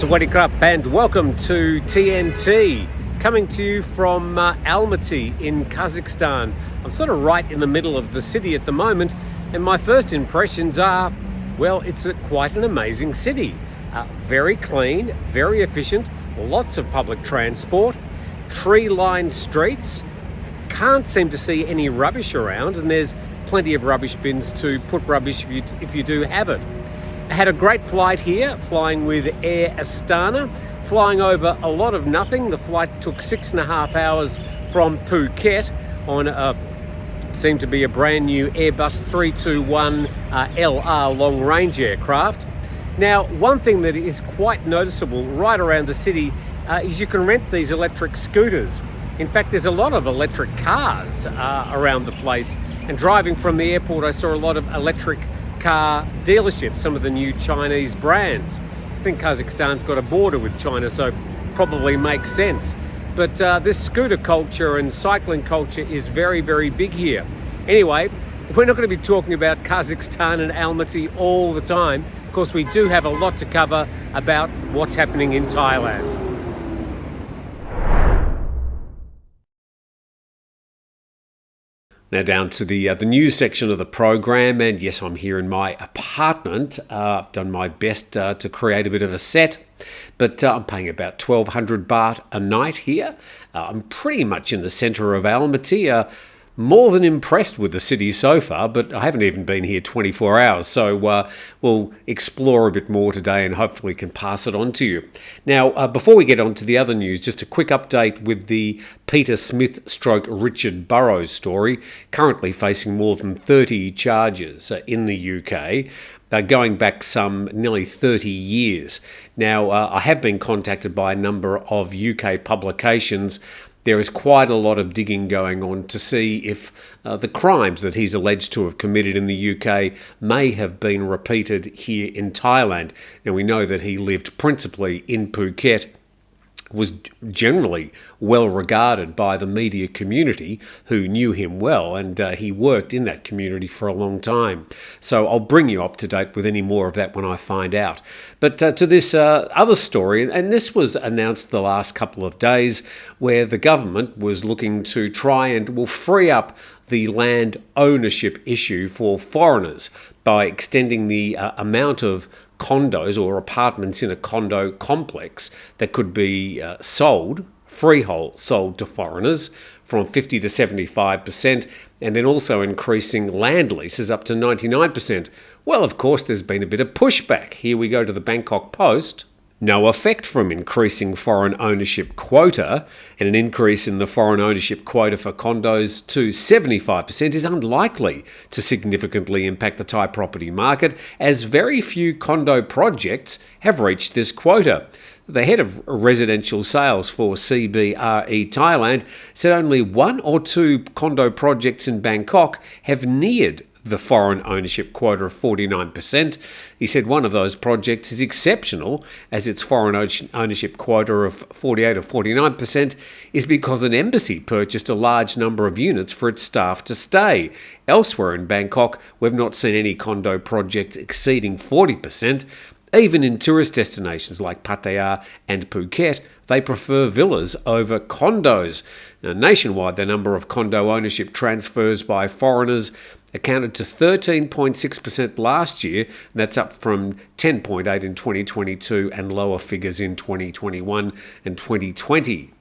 Sawadee krap and welcome to TNT, coming to you from Almaty in Kazakhstan. I'm sort of right in the middle of the city at the moment, and my first impressions are, well, it's quite an amazing city. Very clean, very efficient, lots of public transport, tree-lined streets, can't seem to see any rubbish around, and there's plenty of rubbish bins to put rubbish if you do have it. I had a great flight here, flying with Air Astana, flying over a lot of nothing. The flight took 6.5 hours from Phuket on seemed to be a brand new Airbus 321 LR long-range aircraft. Now, one thing that is quite noticeable right around the city is you can rent these electric scooters. In fact, there's a lot of electric cars around the place, and driving from the airport I saw a lot of electric car dealerships, some of the new Chinese brands. I think Kazakhstan's got a border with China, so probably makes sense. But this scooter culture and cycling culture is very, very big here. Anyway, we're not going to be talking about Kazakhstan and Almaty all the time. Of course, we do have a lot to cover about what's happening in Thailand. Now down to the news section of the program, and yes, I'm here in my apartment. I've done my best to create a bit of a set, but I'm paying about 1,200 baht a night here. I'm pretty much in the centre of Almaty. More than impressed with the city so far, but I haven't even been here 24 hours, so we'll explore a bit more today and hopefully can pass it on to you. Now, before we get on to the other news, just a quick update with the Peter Smith/Richard Burrow story, currently facing more than 30 charges in the UK. Going back some nearly 30 years. Now, I have been contacted by a number of UK publications. There is quite a lot of digging going on to see if the crimes that he's alleged to have committed in the UK may have been repeated here in Thailand. Now, we know that he lived principally in Phuket, was generally well regarded by the media community who knew him well, and he worked in that community for a long time. So I'll bring you up to date with any more of that when I find out. But to this other story, and this was announced the last couple of days, where the government was looking to try and free up the land ownership issue for foreigners by extending the amount of condos or apartments in a condo complex that could be freehold sold to foreigners from 50 to 75%, and then also increasing land leases up to 99%. Well, of course, there's been a bit of pushback. Here we go to the Bangkok Post. No effect from increasing foreign ownership quota, and an increase in the foreign ownership quota for condos to 75% is unlikely to significantly impact the Thai property market, as very few condo projects have reached this quota. The head of residential sales for CBRE Thailand said only 1 or 2 condo projects in Bangkok have neared the foreign ownership quota of 49%. He said one of those projects is exceptional, as its foreign ownership quota of 48 or 49% is because an embassy purchased a large number of units for its staff to stay. Elsewhere in Bangkok, we've not seen any condo projects exceeding 40%. Even in tourist destinations like Pattaya and Phuket, they prefer villas over condos. Now, nationwide, the number of condo ownership transfers by foreigners accounted to 13.6% last year, and that's up from 10.8% in 2022 and lower figures in 2021 and 2020.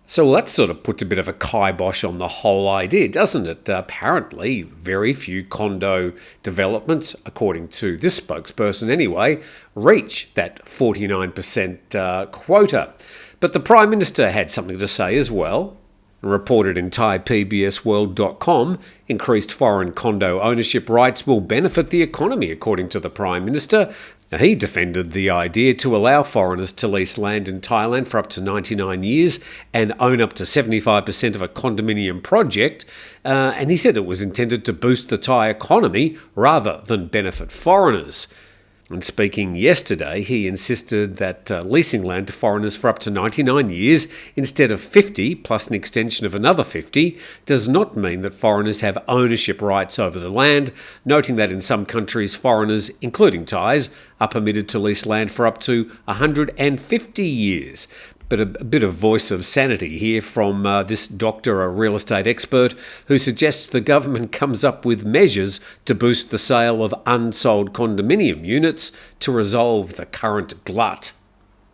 So that sort of puts a bit of a kibosh on the whole idea, doesn't it? Apparently, very few condo developments, according to this spokesperson anyway, reach that 49% quota. But the Prime Minister had something to say as well. Reported in ThaiPBSWorld.com, increased foreign condo ownership rights will benefit the economy, according to the Prime Minister. Now, he defended the idea to allow foreigners to lease land in Thailand for up to 99 years and own up to 75% of a condominium project, and he said it was intended to boost the Thai economy rather than benefit foreigners. And speaking yesterday, he insisted that leasing land to foreigners for up to 99 years instead of 50, plus an extension of another 50, does not mean that foreigners have ownership rights over the land, noting that in some countries foreigners, including Thais, are permitted to lease land for up to 150 years. But a bit of voice of sanity here from this doctor, a real estate expert, who suggests the government comes up with measures to boost the sale of unsold condominium units to resolve the current glut.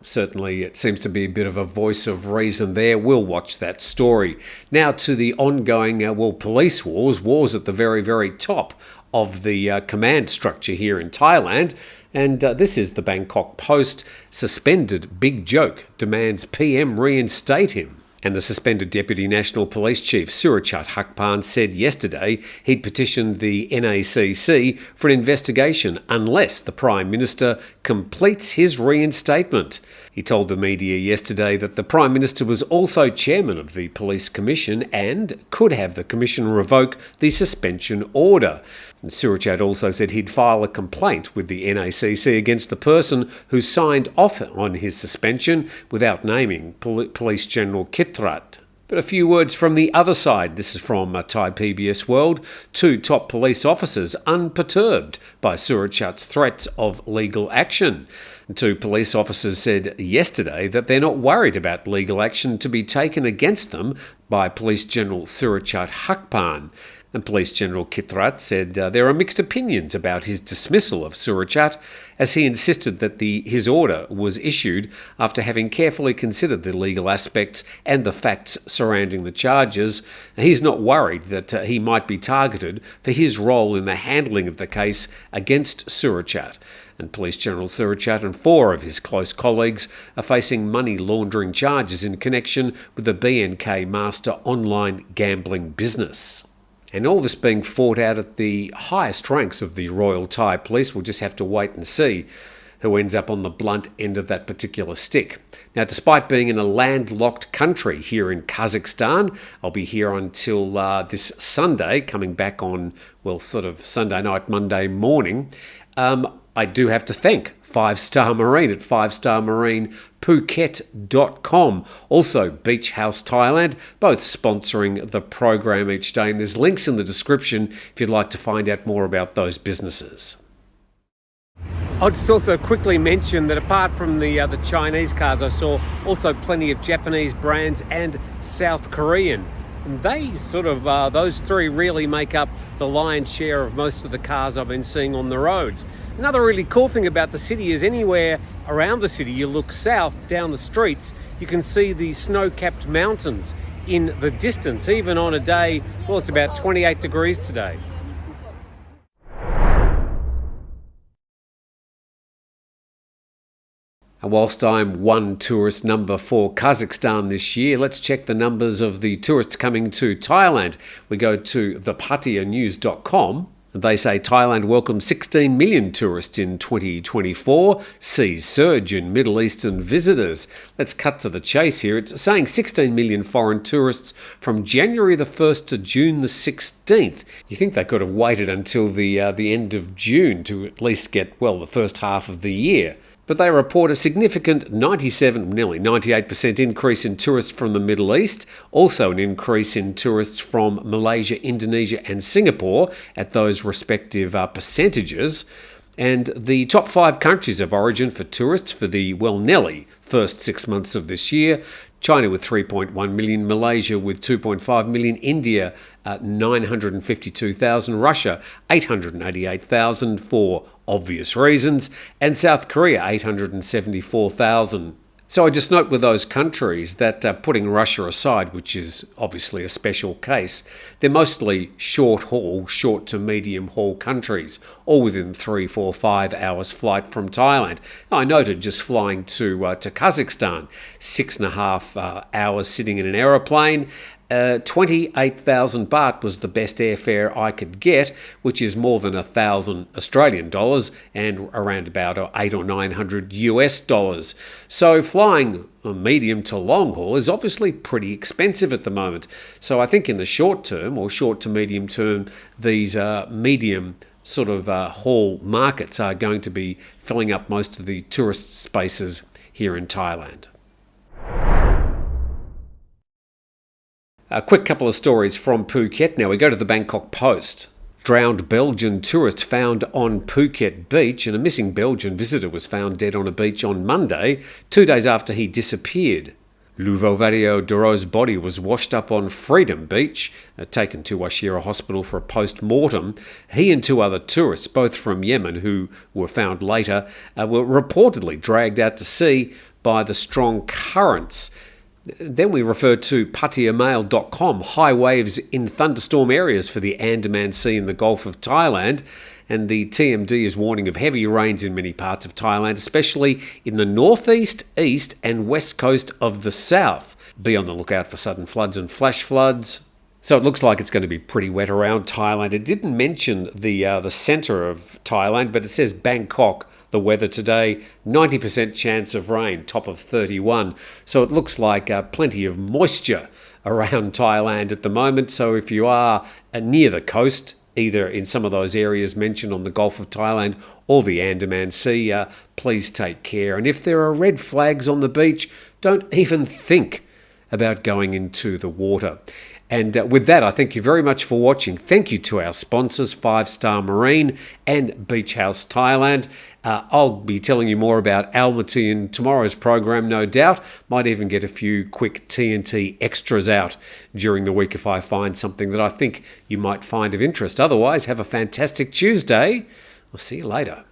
Certainly, it seems to be a bit of a voice of reason there. We'll watch that story. Now to the ongoing, police wars at the very, very top of the command structure here in Thailand. And this is the Bangkok Post. Suspended big joke, demands PM reinstate him. And the suspended Deputy National Police Chief Surachat Hakpan said yesterday he'd petitioned the NACC for an investigation unless the Prime Minister completes his reinstatement. He told the media yesterday that the Prime Minister was also chairman of the Police Commission and could have the Commission revoke the suspension order. And Surachat also said he'd file a complaint with the NACC against the person who signed off on his suspension without naming Police General Kitrat. But a few words from the other side. This is from Thai PBS World. 2 top police officers unperturbed by Surachat's threats of legal action. 2 police officers said yesterday that they're not worried about legal action to be taken against them by Police General Surachat Hakpan. And Police General Kitrat said there are mixed opinions about his dismissal of Surachat, as he insisted that his order was issued after having carefully considered the legal aspects and the facts surrounding the charges. He's not worried that he might be targeted for his role in the handling of the case against Surachat. And Police General Surachat and 4 of his close colleagues are facing money laundering charges in connection with the BNK Master online gambling business. And all this being fought out at the highest ranks of the Royal Thai Police. We'll just have to wait and see who ends up on the blunt end of that particular stick. Now, despite being in a landlocked country here in Kazakhstan, I'll be here until this Sunday, coming back on, Sunday night, Monday morning. I do have to thank 5-Star Marine at 5starmarinephuket.com. Also, Beach House Thailand, both sponsoring the program each day. And there's links in the description if you'd like to find out more about those businesses. I'll just also quickly mention that apart from the Chinese cars, I saw also plenty of Japanese brands and South Korean. And they those 3 really make up the lion's share of most of the cars I've been seeing on the roads. Another really cool thing about the city is anywhere around the city you look south down the streets, you can see the snow-capped mountains in the distance, even on a day, it's about 28 degrees today. And whilst I'm one tourist number for Kazakhstan this year, let's check the numbers of the tourists coming to Thailand. We go to thepatianews.com. They say Thailand welcomes 16 million tourists in 2024, sees surge in Middle Eastern visitors. Let's cut to the chase here. It's saying 16 million foreign tourists from January the 1st to June the 16th. You think they could have waited until the end of June to at least get, the first half of the year. But they report a significant 97, nearly 98% increase in tourists from the Middle East, also an increase in tourists from Malaysia, Indonesia and Singapore at those respective percentages. And the top 5 countries of origin for tourists for the nearly first 6 months of this year: China with 3.1 million, Malaysia with 2.5 million, India 952,000, Russia 888,000 for obvious reasons, and South Korea 874,000. So I just note with those countries that putting Russia aside, which is obviously a special case, they're mostly short to medium haul countries, all within 3, 4, 5 hours flight from Thailand. I noted just flying to Kazakhstan, 6.5 hours sitting in an aeroplane. 28,000 baht was the best airfare I could get, which is more than 1,000 Australian dollars and around about 800 or 900 US dollars. So flying medium to long haul is obviously pretty expensive at the moment. So I think in the short term or short to medium term, these medium sort of hall markets are going to be filling up most of the tourist spaces here in Thailand. A quick couple of stories from Phuket. Now we go to the Bangkok Post. Drowned Belgian tourist found on Phuket beach, and a missing Belgian visitor was found dead on a beach on Monday, 2 days after he disappeared. Luvovadio Doro's body was washed up on Freedom Beach, taken to Washira Hospital for a post-mortem. He and 2 other tourists, both from Yemen, who were found later, were reportedly dragged out to sea by the strong currents. Then we refer to patiamail.com, high waves in thunderstorm areas for the Andaman Sea and the Gulf of Thailand. And the TMD is warning of heavy rains in many parts of Thailand, especially in the northeast, east and west coast of the south. Be on the lookout for sudden floods and flash floods. So it looks like it's going to be pretty wet around Thailand. It didn't mention the centre of Thailand, but it says Bangkok. The weather today, 90% chance of rain, top of 31. So it looks like plenty of moisture around Thailand at the moment. So if you are near the coast, either in some of those areas mentioned on the Gulf of Thailand or the Andaman Sea, please take care. And if there are red flags on the beach, don't even think about going into the water. And with that, I thank you very much for watching. Thank you to our sponsors, 5 Star Marine and Beach House Thailand. I'll be telling you more about Almaty in tomorrow's program, no doubt. Might even get a few quick TNT extras out during the week if I find something that I think you might find of interest. Otherwise, have a fantastic Tuesday. I'll see you later.